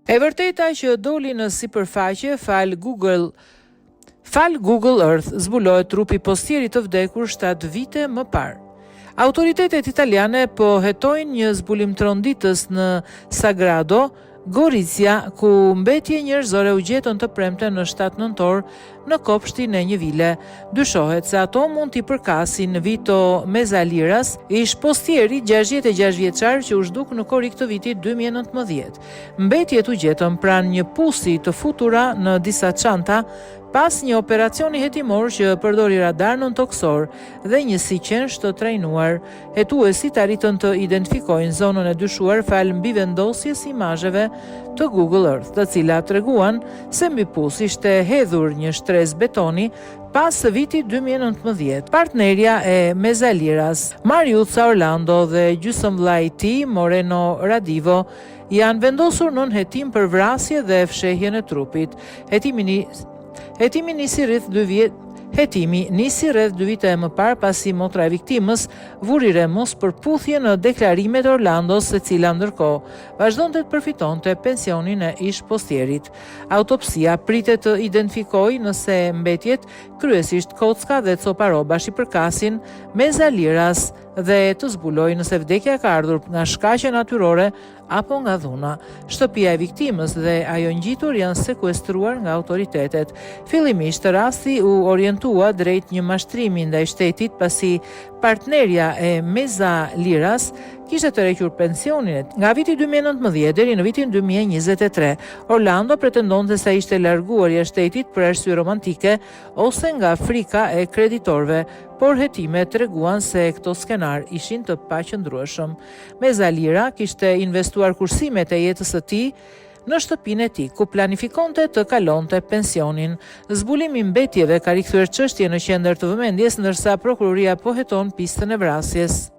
E vërteta që doli në sipërfaqe fal Google Earth zbulohet trupi postierit të vdekur 7 vite më parë. Autoritetet italiane po hetojnë një zbulim tronditës në Sagrado Gorizia, ku mbetje njerëzore u gjetën të premte në 7 nëntor në kopshtin e një vile. Dyshohet se ato mund t'i përkasin Vito Mezzaliras, ish postieri 66 vjeçar që u zhduk në korrik të vitit 2019. Mbetjet u gjetën pranë një pusi të futura në disa çanta pas një operacioni hetimor që përdori radar nën toksor dhe një siqensh të trajnuar. Hetuesit arritën të identifikojnë zonën e dyshuar fal mbivendosjes imazheve të Google Earth, të cilat treguan se mbi pus ishte hedhur një shtresë betoni pas vitit 2019. Partnerja e Mezzaliras, Mariuza Orlando dhe gjysmëvllai i tij, Moreno Radivo, janë vendosur nën hetim për vrasje dhe fshehjen e trupit. Hetimi nisi rreth 2 vite më parë pasi motra e viktimës vuri re mospërputhje në deklarimet e Orlandos, e cila ndërkohë vazhdonte të përfitonte pensionin e ish postierit. Autopsia pritet të identifikojë nëse mbetjet, kryesisht kocka dhe copa rrobash, i përkasin Mezzaliras dhe të zbulojë nëse vdekja ka ardhur nga shkaqe natyrore apo nga dhuna. Shtëpia e viktimës dhe ajo ngjitur janë sekuestruar nga autoritetet. Fillimisht rasti u orientua drejt një mashtrimi ndaj shtetit pasi partnerja e Mezzaliras kishte tërhequr pensionin nga viti 2019 deri në vitin 2023. Orlando pretendonte se ishte larguar jashtë shtetit për arsye romantike ose nga frika e kreditorëve, por hetimet treguan se këto skenar ishin të paqëndrueshëm. Mezzalira kishte investuar kursimet e jetës së tij në shtëpinë e tij, ku planifikonte të kalonte pensionin. Zbulimi i mbetjeve ka rikthyer çështjen në qendër të vëmendjes, ndërsa prokuroria po heton pistën e vrasjes.